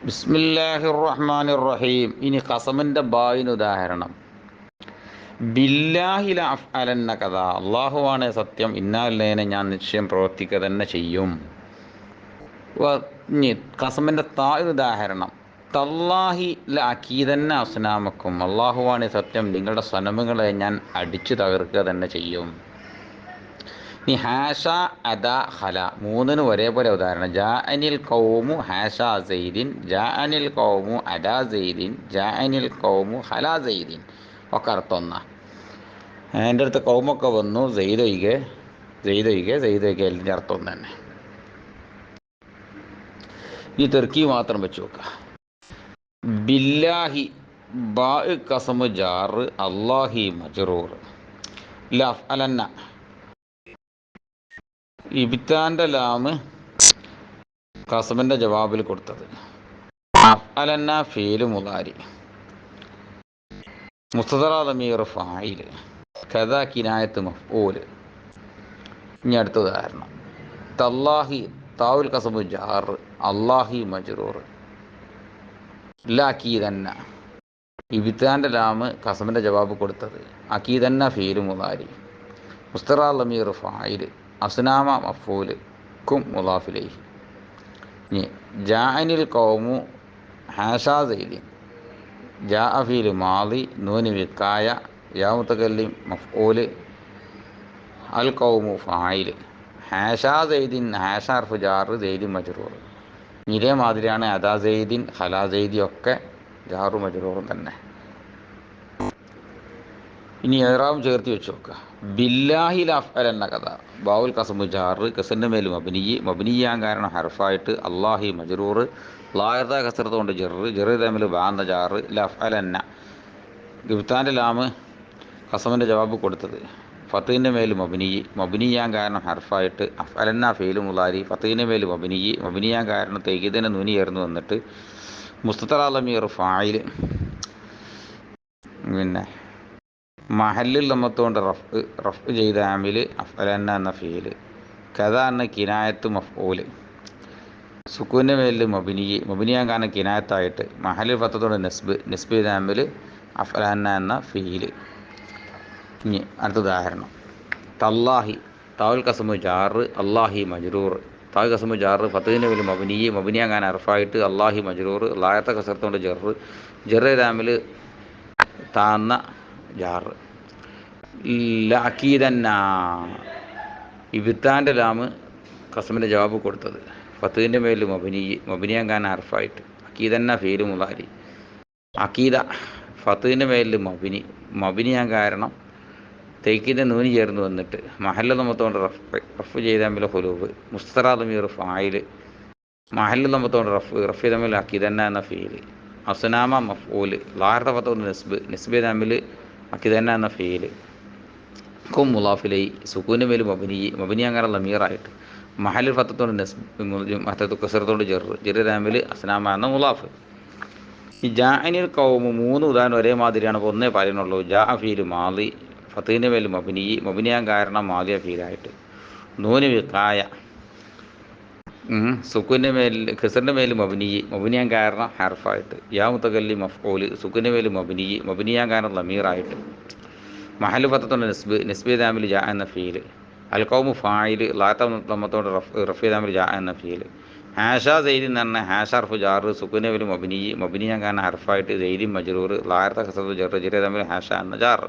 ബിസ്മില്ലാഹിർ റഹ്മാനിർ റഹീം. ഇനി ഖസമിൻ്റെ ബായിന് ഉദാഹരണം. ബില്ലാഹി ല അഫ്അലന്ന കഥ, അള്ളാഹുവാണ് സത്യം, ഇന്നാലിനെ ഞാൻ നിശ്ചയം പ്രവർത്തിക്കുക തന്നെ ചെയ്യും. ഇനി ഖസമിൻ്റെ തായിന് ഉദാഹരണം. തല്ലാഹി ല അക്കീദന്ന അസ്നാമക്കും, അള്ളാഹുവാണ് സത്യം, നിങ്ങളുടെ സനമുകളെ ഞാൻ അടിച്ചു തകർക്കുക തന്നെ ചെയ്യും. ഇനി ഹാഷ അദ ഖല, മൂന്നിനും ഒരേപോലെ ഉദാഹരണം. ജാ അനിൽ കൗമു ഹാഷ സെയ്ദിൻ, ജാ അനിൽ കൗമു അദാ സെയ്ദിൻ, ജാ അനിൽ കൗമു ഹല സെയ്ദിൻ. ഒക്കെ അർത്ഥം ഒന്നാ. എൻ്റെ അടുത്ത് കൗമൊക്കെ വന്നു, സെയ്തൊഴികെ എല്ലാം അർത്ഥം ഒന്ന് തന്നെ. ഈ തെർക്കി മാത്രം വെച്ച് നോക്കുക. ബില്ലാഹി ബാ കസമു ജാർ, അല്ലാഹി മജ്റൂർ. ലഫ് അലന്ന ഇബ്താൻ്റെ ലാമ് ഖസമിൻ്റെ ജവാബിൽ കൊടുത്തത്. അഫ്അലന്ന ഫീല് മുളാരി, മുസ്തദറ ദമീർ ഫായിൽ, കദ കിനായത്ത് മഫ്ഊൽ. ഇനി അടുത്ത ഉദാഹരണം. തല്ലാഹി താവുൽ ഖസമു ജാർ, അല്ലാഹി മജ്റൂർ. ല അക്കീദന്ന ഇബ്താൻ്റെ ലാമ് ഖസമിൻ്റെ ജവാബ് കൊടുത്തത്. അക്കീദന്ന ഫീല് മുളാരി, മുസ്തദറ ദമീർ ഫായിൽ, അസ്നാമ മഫൂൽ, കും മുളാഫിലൈഹി. ഇനി ജാ അനിൽ കൗമു ഹാഷാ സെയ്ദിൻ, ജാ ഫീൽ മാളി, നൂന് വിക്കായ, യാ മുതകല്ലിം മഫ്ഊൽ, അൽ കൗമു ഫായിൽ, ഹാഷാ സെയ്ദിൻ ഹാഷ ഹർഫ് ജാർ, സെയ്ദിൻ മജ്റൂർ. ഇതേമാതിരിയാണ് അദാ സെയ്ദിൻ ഹലാ സെയ്ദി ഒക്കെ ജാറും മജ്റൂറും തന്നെ. ഇനി ഏറാവും ചേർത്ത് വെച്ച് നോക്കുക. ബില്ലാഹി ല അഫ്അലന്ന കഥ, ബാവുൽ ഖസമു ജാർ, ഖസറിൻ്റെ മേൽ മബ്നിയാൻ കാരണം ഹർഫായിട്ട്, അല്ലാഹി മജ്റൂർ, ലായർദ കസറത്ത് കൊണ്ട് ജെറ് തമ്മിൽ ബാന്ന ജാർ, ല അഫ്അലന്ന ഇബ്താൻ്റെ ലാമ് ഖസമിൻ്റെ ജവാബ് കൊടുത്തത്. ഫത്തീൻ്റെ മേൽ മബ്നിയാൻ കാരണം ഹർഫായിട്ട്, അഫ്അലന്ന ഫീല് മുളാരി, ഫത്തീൻ്റെ മേൽ മബ്നിയാൻ കാരണം തൈകീദിനെ നൂനി ചേർന്ന് വന്നിട്ട്, മുസ്തദറ ദമീർ ഫായിൽ, പിന്നെ മഹല്ലിൽ നമ്മത്തോണ്ട് റഫ് ചെയ്ത ആമിൽ, അഫ്അലന്ന എന്ന ഫീല്, കഥ എന്ന കിനായത്ത് മഫ്ഊൽ, സുക്കൂൻ്റെ മേലിൽ മബിനിയാൻ കാരണം കിനായത്തായിട്ട്, മഹല്ലിൽ ഫത്തത്തോണ്ട് നെസ്ബ് ചെയ്ത ആമിൽ, അഫ്അലന്ന എന്ന ഫീല്. ഇനി അടുത്ത ഉദാഹരണം. തല്ലാഹി താവുൽ ഖസമു ജാർ, അല്ലാഹി മജ്റൂർ. താവുൽ ഖസമു ജാർ ഫത്തീൻ്റെ മേൽ മബിനിയാൻ കാരണം ഹർഫായിട്ട്, അല്ലാഹി മജ്റൂർ, ലായത്തെ കസറത്തോണ്ട് ജെറ് ചെയ്ത ആമിൽ താന്ന ജാർ. ല അക്കീദന്ന ഇബ്താൻ്റെ ലാമ് ഖസമിൻ്റെ ജവാബ് കൊടുത്തത്. ഫത്തീൻ്റെ മേൽ മബിനിയാൻ കാരണം ഹർഫായിട്ട്, അക്കീദന്ന ഫീല് മുളാരി, അക്കീദ ഫത്തീൻ്റെ മേൽ മബിനിയാൻ കാരണം തൈക്കീൻ്റെ നൂനി ചേർന്ന് വന്നിട്ട്, മഹല്ല നമ്മത്തോണ്ട് റഫ് ചെയ്ത തമ്മിൽ ഹുലൂബ്, മുസ്തദറ ദമീർ ഫായിൽ, മഹല്ല നമ്മത്തോണ്ട് റഫ് തമ്മിൽ അക്കീദന്ന എന്ന ഫീല്, അസ്നാമ മഫ്ഊൽ, ലായർദ ഫത്തോണ്ട് നെസ്ബ് തമ്മിൽ അക്കീദന്ന എന്ന ഫീല്, കും മുളാഫിലൈ, സുക്കൂൻ്റെ മേൽ മബിനിയാൻ കാരണം ലമീറായിട്ട്, മഹല്ലിൽ ഫത്തത്തോണ്ട് കസറത്തോണ്ട് ജെറ് തമ്മിൽ അസ്നാമ എന്ന മുളാഫ്. ഈ ജാ അനിൽ കൗമു മൂന്ന് ഉദാഹരണം ഒരേമാതിരിയാണ്. അപ്പോൾ ഒന്നേ പറയുന്നുള്ളൂ. ജാ ഫീല് മാളി, ഫത്തീൻ്റെ മേൽ മബിനിയാൻ കാരണം മാലിയ ഫീലായിട്ട്, നൂന് വിക്കായ, സുക്കൂൻ്റെ മേൽ ഖസറിൻ്റെ മേൽ മബിനിയാൻ കാരണം ഹർഫായിട്ട്, യാ മുതകല്ലി മഫ്ഊൽ, സുക്കൂൻ്റെ മേൽ മബിനിയാൻ കാരണം ലമീറായിട്ട്, മഹല്ല് ഫത്തത്തോണ്ട് നെസ്ബ് തമ്മിൽ ജാ എന്ന ഫീല്, അൽ കൗമു ഫായിൽ, ലാത്ത നമ്മത്തോണ്ട് റഫ് തമ്മിൽ ജാ എന്ന ഫീല്, ഹാഷ സെയ്ദിൻ എന്ന് പറഞ്ഞാൽ ഹാഷ ഹർഫ് ജാർ, സുക്കൂൻ്റെ മേൽ മബിനിയാൻ കാരണം ഹർഫായിട്ട്, സെയ്ദിൻ മജ്റൂർ, ലായർത്ത ഖസറത്ത് ജെറ് തമ്മിൽ ഹാഷ എന്ന ജാർ.